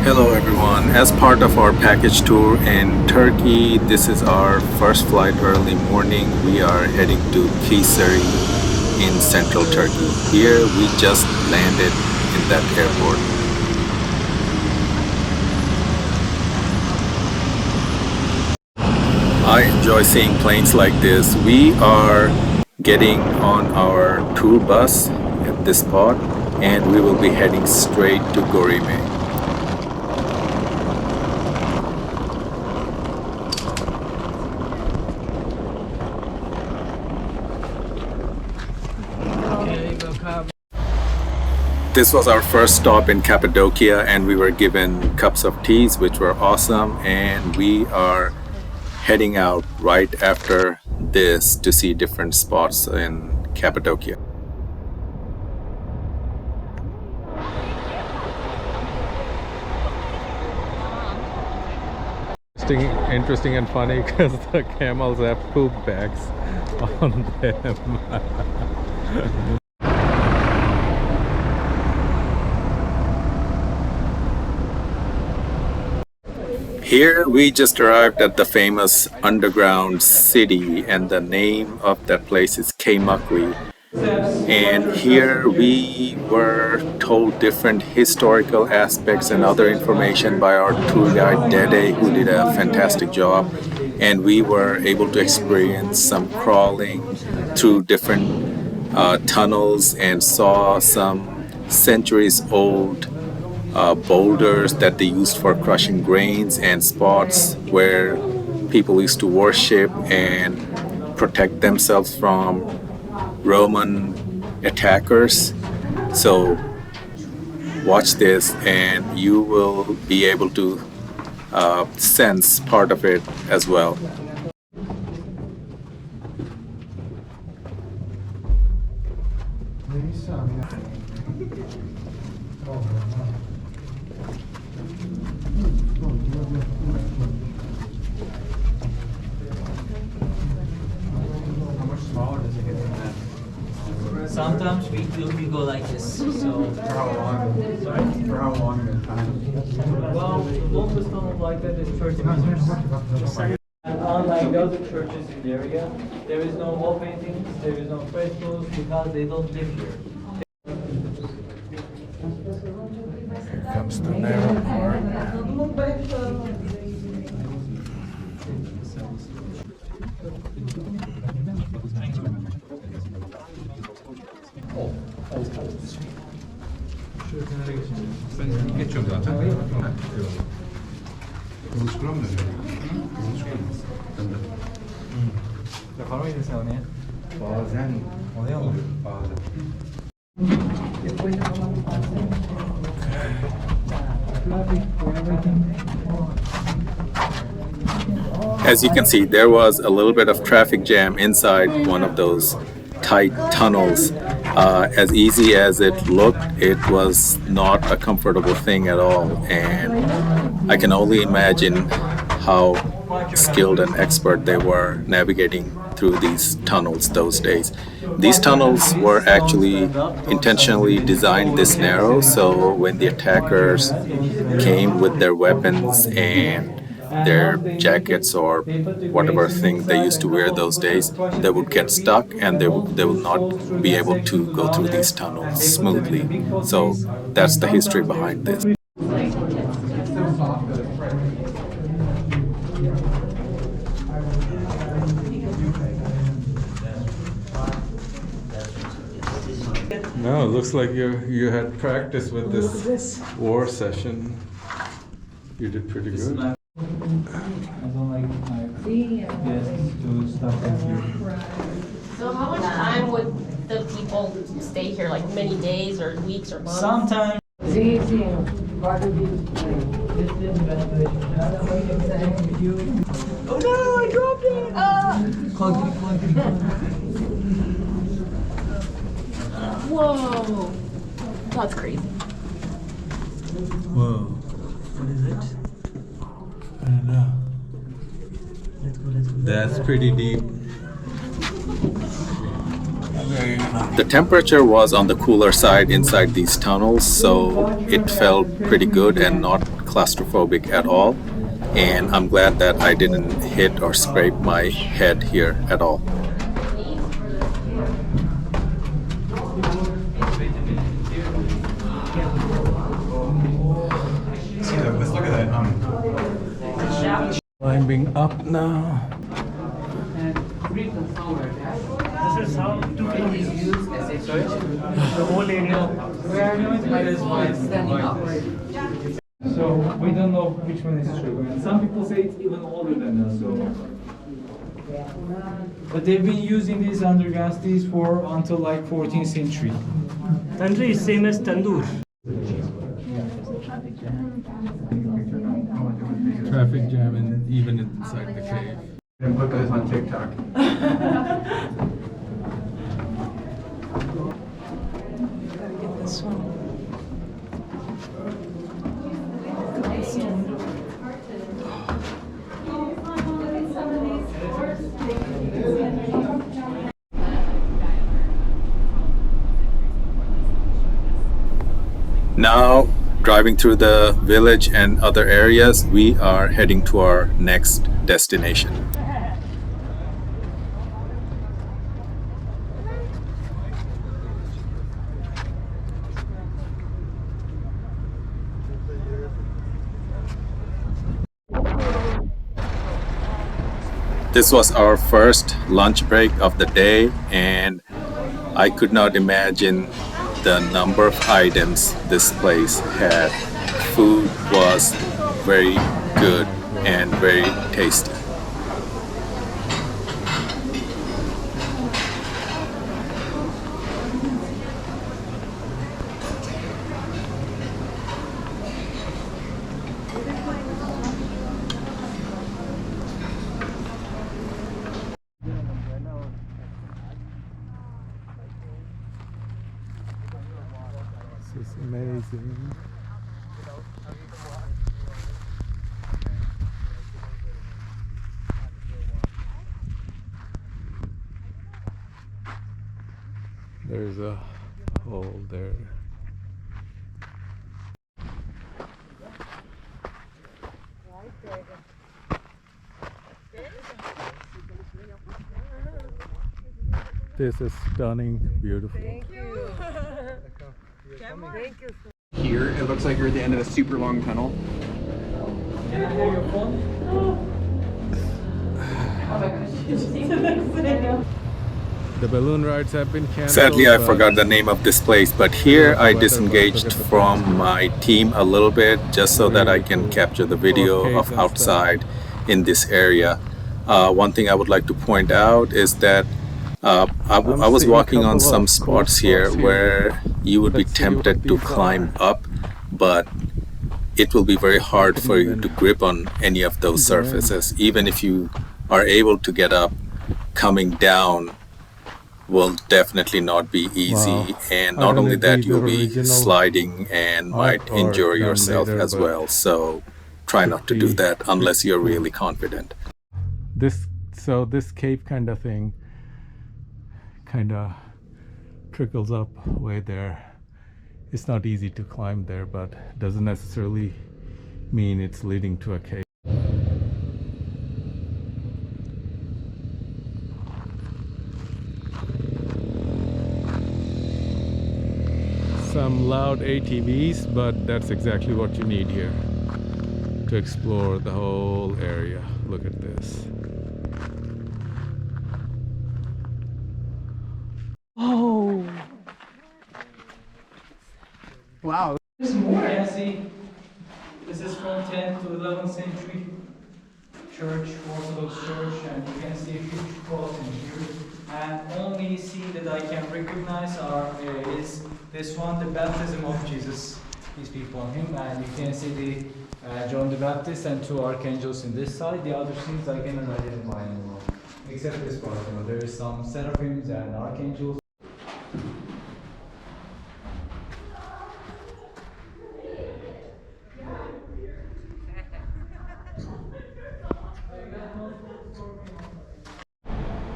Hello everyone. As part of our package tour in Turkey, this is our first flight early morning. We are heading to Kayseri in central Turkey. Here we just landed in that airport. I enjoy seeing planes like this. We are getting on our tour bus at this spot and we will be heading straight to Gorime. This was our first stop in Cappadocia and we were given cups of teas which were awesome, and we are heading out right after this to see different spots in Cappadocia. Interesting and funny because the camels have poop bags on them. Here we just arrived at the famous underground city, and the name of that place is Kaymakli. And here we were told different historical aspects and other information by our tour guide Dede, who did a fantastic job. And we were able to experience some crawling through different tunnels and saw some centuries old boulders that they used for crushing grains, and spots where people used to worship and protect themselves from Roman attackers. So watch this and you will be able to sense part of it as well. Sometimes we go like this. So For how long? sorry. For how long at a time? Well, the longest tunnel like that is 30 meters. And unlike the other churches in the area, there is no wall paintings, there is no frescoes because they don't live here. Here comes the narrow part. Ben geçiyorum zaten. Kılıç kuram mı? Kılıç kuram mı? Yapar mıydın sen onu ya? Bazen Oluyor mu? bazen. As you can see, there was a little bit of traffic jam inside one of those tight tunnels. As easy as it looked, it was not a comfortable thing at all, and I can only imagine how skilled and expert they were navigating through these tunnels those days. These tunnels were actually intentionally designed this narrow, so when the attackers came with their weapons and their jackets or whatever thing they used to wear those days, they would get stuck and they will not be able to go through these tunnels smoothly. So that's the history behind this. No, it looks like you had practice with this war session. You did pretty good. I don't like guests to stop at here. So how much time would the people stay here? Like many days or weeks or months? Sometimes. Oh no, I dropped it! Whoa, that's crazy. Whoa. What is it? I don't know. Let's go. That's pretty deep. The temperature was on the cooler side inside these tunnels, so it felt pretty good and not claustrophobic at all. And I'm glad that I didn't hit or scrape my head here at all. Let's look at that. Climbing up now. This is how two people use the whole area. So we don't know which one is true. And some people say it's even older than us. So, but they've been using these underground cities for until like 14th century. Tandoor is same as tandoor. Traffic jam and even inside the cave. And put this on TikTok. Now, driving through the village and other areas, we are heading to our next destination. This was our first lunch break of the day, and I could not imagine the number of items this place had. Food was very good and very tasty. This is amazing. There's a hole there. This is stunning, beautiful. Here, it looks like you're at the end of a super long tunnel. Can I have your phone? The balloon rides have been canceled. Sadly, I forgot the name of this place, but here I disengaged from my team a little bit just so that I can capture the video of outside in this area. One thing I would like to point out is that I was walking on some spots here where you would be tempted to climb up, but it will be very hard for you to grip on any of those surfaces. Even if you are able to get up, coming down will definitely not be easy. And not only that, you'll be sliding and might injure yourself as well. So try not to do that unless you're really confident. This cave kind of thing kind of trickles up way there. It's not easy to climb there, but doesn't necessarily mean it's leading to a cave. Some loud ATVs, but that's exactly what you need here to explore the whole area. Look at this. Oh! Wow. There's more. You can see this is from 10th to 11th century church, Orthodox church, and you can see a huge cross in here. And only scene that I can recognize is this one, the baptism of Jesus. These people on him, and you can see the John the Baptist and two archangels in this side. The other scenes I cannot identify anymore, except this part. You know, there is some seraphims and archangels.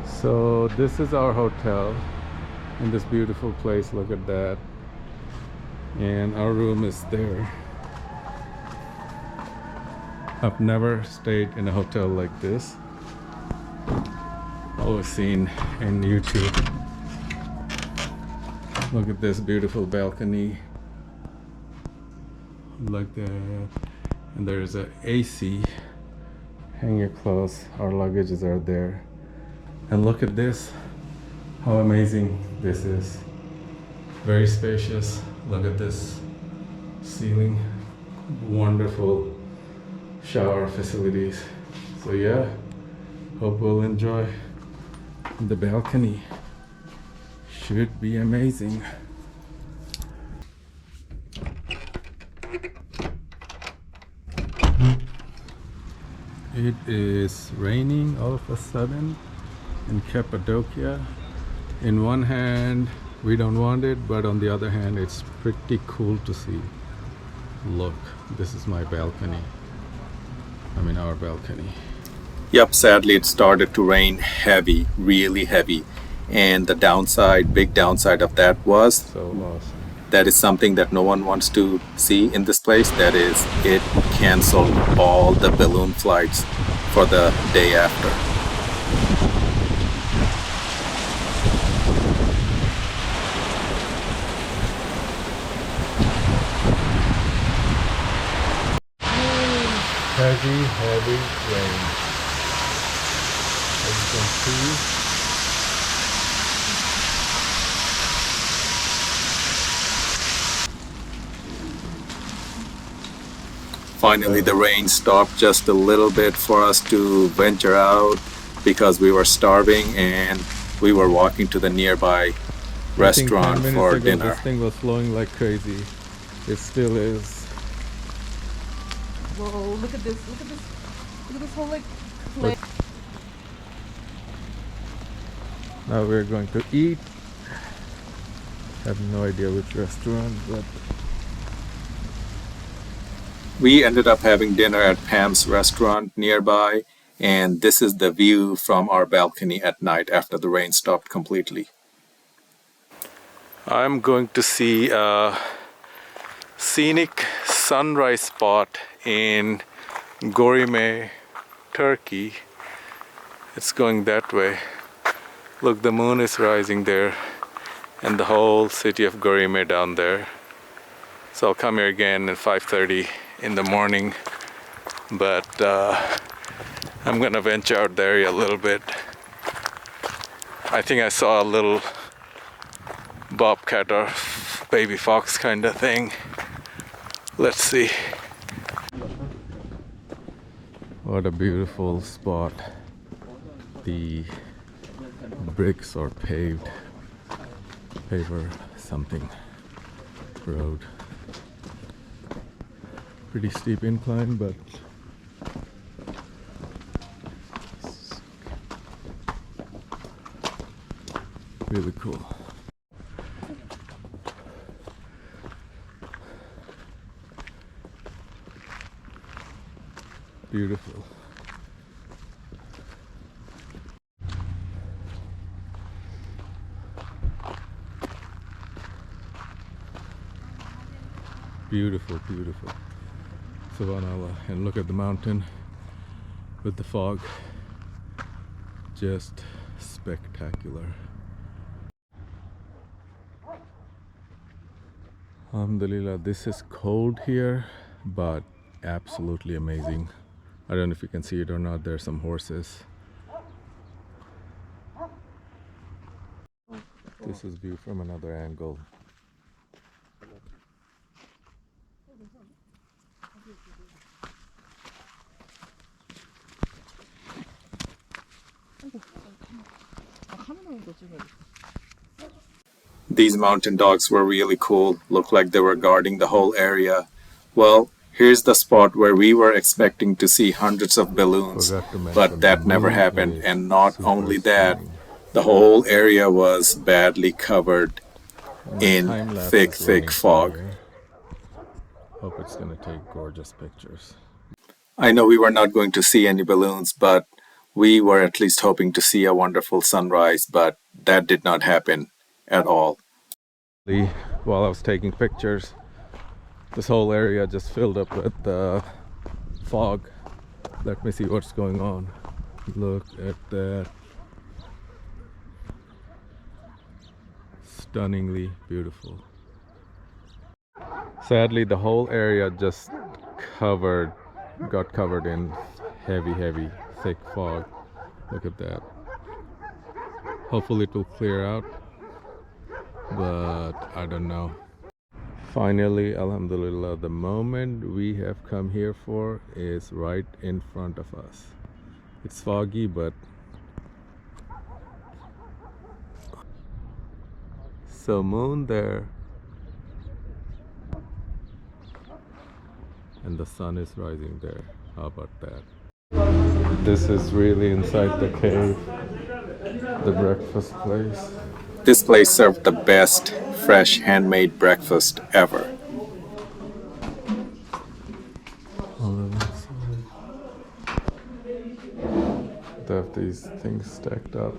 So this is our hotel in this beautiful place. Look at that. And our room is there. I've never stayed in a hotel like this. Always seen in YouTube. Look at this beautiful balcony. Like that. And there's a AC. Hang your clothes. Our luggages are there. And look at this. How amazing this is. Very spacious. Look at this ceiling. Wonderful shower facilities. So yeah, hope we'll enjoy the balcony. Should be amazing. It is raining all of a sudden in Cappadocia. In one hand, we don't want it, but on the other hand, it's pretty cool to see. Look, this is my balcony. I mean, our balcony. Yep, sadly, it started to rain heavy, really heavy. And the downside, big downside of that was, so awesome. That is something that no one wants to see in this place. That is, it canceled all the balloon flights for the day after. Heavy rain. As you can see. Finally, the rain stopped just a little bit for us to venture out because we were starving and we were walking to the nearby restaurant for dinner. This thing was flowing like crazy. It still is. Whoa, look at this, look at this. Look at this whole like play. Now we're going to eat. Have no idea which restaurant, but we ended up having dinner at Pam's restaurant nearby, and this is the view from our balcony at night after the rain stopped completely. I'm going to see a scenic sunrise spot in Göreme, Turkey. It's going that way. Look, the moon is rising there and the whole city of Göreme down there. So I'll come here again at 5:30 in the morning, but I'm gonna venture out the area a little bit. I think I saw a little bobcat or baby fox kind of thing. Let's see. What a beautiful spot. The bricks or paved paver something road. Pretty steep incline, but really cool. Beautiful. Beautiful, beautiful. Subhanallah. And look at the mountain with the fog. Just spectacular. Alhamdulillah, this is cold here, but absolutely amazing. I don't know if you can see it or not. There's some horses. This is view from another angle. These mountain dogs were really cool. Looked like they were guarding the whole area. Well, here's the spot where we were expecting to see hundreds of balloons, but that never happened. And not only that, the whole area was badly covered in thick fog. Hope it's gonna take gorgeous pictures. I know we were not going to see any balloons, but we were at least hoping to see a wonderful sunrise, but that did not happen at all. While I was taking pictures, this whole area just filled up with fog. Let me see what's going on. Look at that. Stunningly beautiful. Sadly, the whole area just got covered in heavy, thick fog. Look at that. Hopefully it will clear out, but I don't know. Finally, Alhamdulillah, the moment we have come here for is right in front of us. It's foggy, but so moon there, and the sun is rising there. How about that? This is really inside the cave, the breakfast place. This place served the best fresh handmade breakfast ever. They have these things stacked up.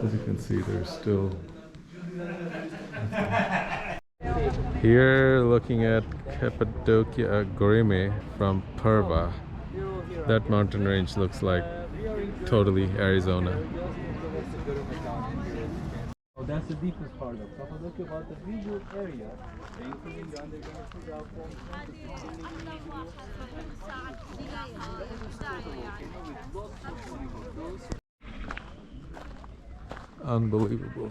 As you can see, there's still here looking at Cappadocia Gorime from Perva. That mountain range looks like totally Arizona. Oh, that's the deepest part of Cappadocia, about the visual area, including the underground food Unbelievable.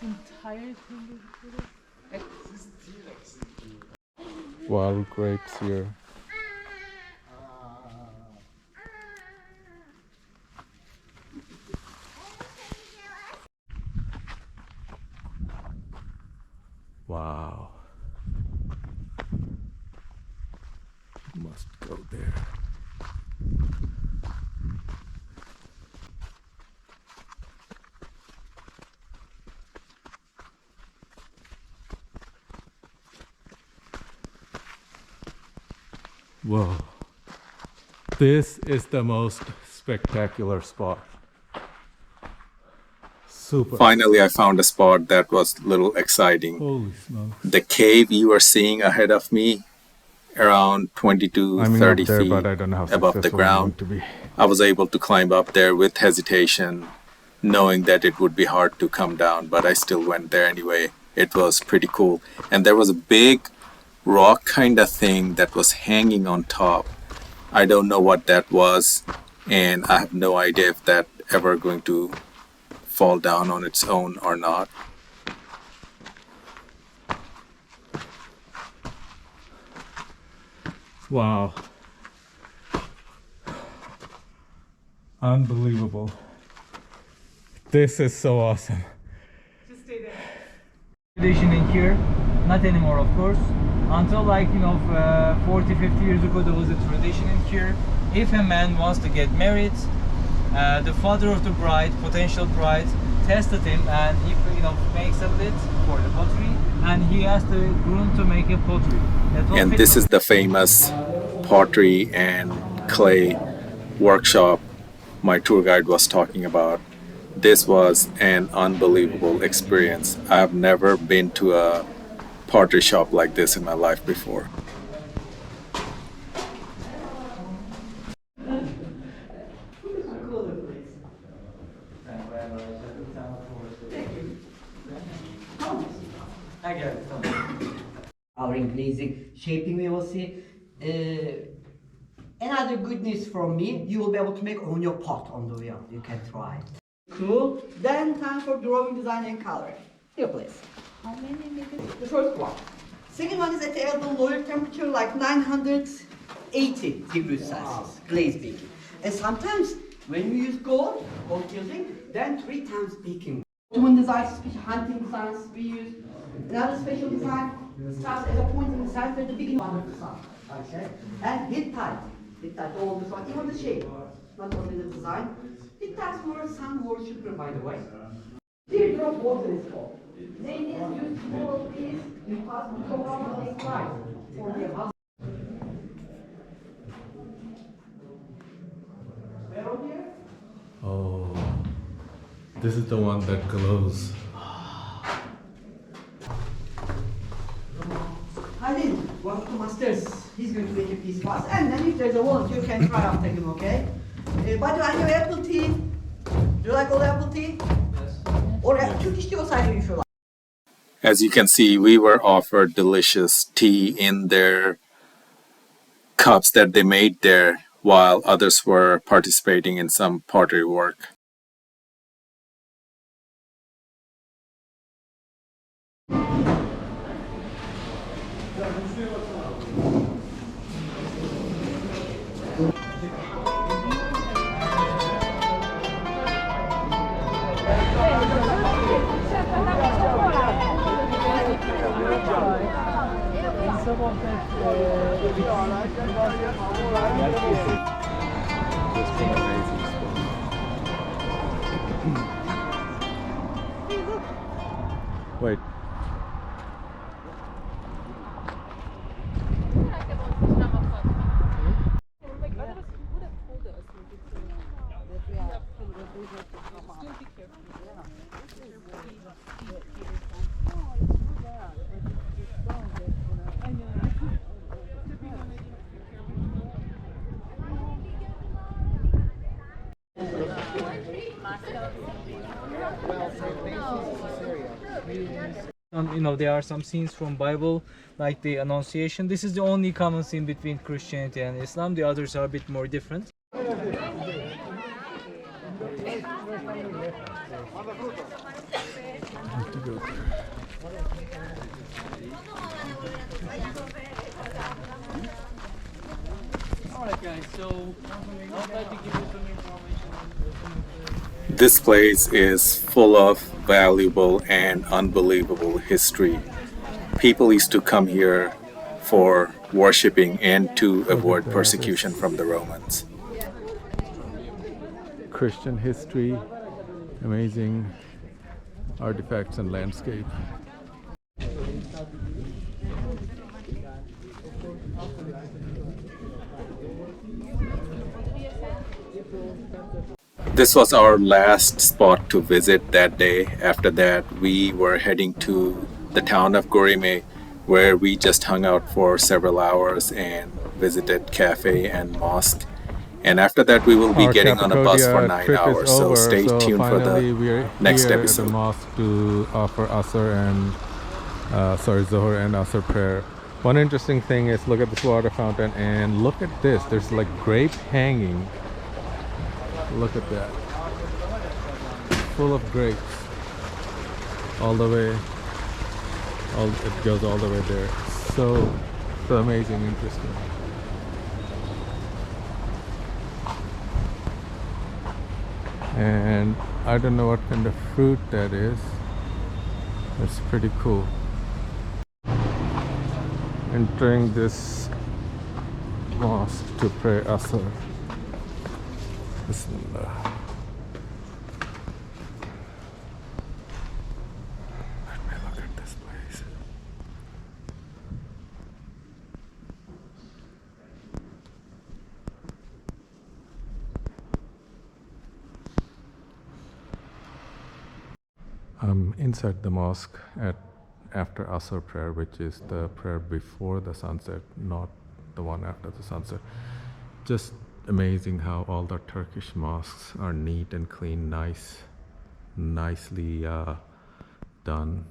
Entire thing is Wild grapes here. Wow. Must go there. Whoa. This is the most spectacular spot. Super. Finally, I found a spot that was a little exciting. Holy smokes. The cave you are seeing ahead of me, around 20 to 30 there, feet but I don't know how above the successful I'm going ground. to be. I was able to climb up there with hesitation, knowing that it would be hard to come down, but I still went there anyway. It was pretty cool. And there was a big rock kind of thing that was hanging on top. I don't know what that was, and I have no idea if that ever going to fall down on its own or not. Wow. Unbelievable. This is so awesome. Just stay there. Tradition in here, not anymore of course. Until 40, 50 years ago there was a tradition in here. If a man wants to get married, the father of the bride, potential bride, tested him, and if makes a lid for the pottery, and he asked the groom to make a pottery. And this is the famous pottery and clay workshop my tour guide was talking about. This was an unbelievable experience. I've never been to a pottery shop like this in my life before. Our increasing shaping we will see. Another good news from me, you will be able to make on your pot on the wheel. You can try. Cool. Then time for drawing, design, and coloring. Here, please. how many meters? The first one. Second one is at a little lower temperature, like 980 degrees Celsius, glaze baking. And sometimes when you use gold gilding, then 3 times baking. Human designs, hunting designs we use. Another special design starts at a point in the center at the beginning of the sun. Okay? And Hittite, all this one, even the shape, not only the design. Hittites were sun worshipper, by the way. Teardrop water is called. They used all of these because the program they cried for their husband. Where on here? Oh, this is the one that glows. Halil, one of the masters, he's going to make a piece for us. And then if there's a want, you can try after him, okay? By the way, I have apple tea. Do you like all apple tea? Yes. Or Turkish tea olsaydı if you like. As you can see, we were offered delicious tea in their cups that they made there, while others were participating in some pottery work. Wait. There are some scenes from Bible, like the Annunciation. This is the only common scene between Christianity and Islam. The others are a bit more different. Alright guys, so I'll try to give you some information on This place is full of valuable and unbelievable history. People used to come here for worshiping and to avoid persecution from the Romans. Christian history, amazing artifacts and landscape. This was our last spot to visit that day. After that, we were heading to the town of Gorime, where we just hung out for several hours and visited cafe and mosque. And after that, we will be Our getting on a bus for Cappadocia 9 trip is hours. So over, stay so tuned for finally the we're next here episode. at the mosque to offer Asr and Zohar and Asr prayer. One interesting thing is look at this water fountain and look at this. There's like grape hanging. Look at that. Full of grapes. All the way. It goes all the way there. So amazing, interesting. And I don't know what kind of fruit that is. It's pretty cool. Entering this mosque to pray Asr. Bismillah. Let me look at this place. I'm inside the mosque after Asr prayer, which is the prayer before the sunset, not the one after the sunset. Just amazing how all the Turkish mosques are neat and clean, nicely done.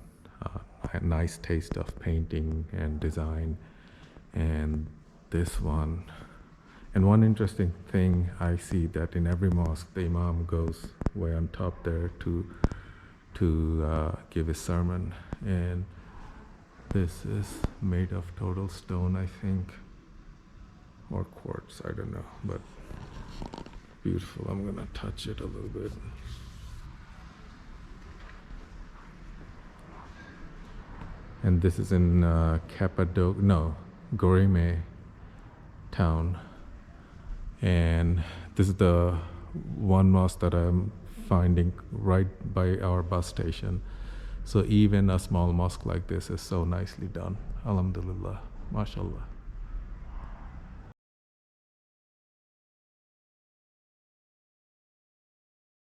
A nice taste of painting and design. And this one. And one interesting thing I see that in every mosque, the imam goes way on top there to give his sermon. And This is made of total stone, I think, or quartz, I don't know, but beautiful. I'm gonna touch it a little bit. And this is in Cappadocia, no, Goreme town. And this is the one mosque that I'm finding right by our bus station. So even a small mosque like this is so nicely done. Alhamdulillah, mashallah.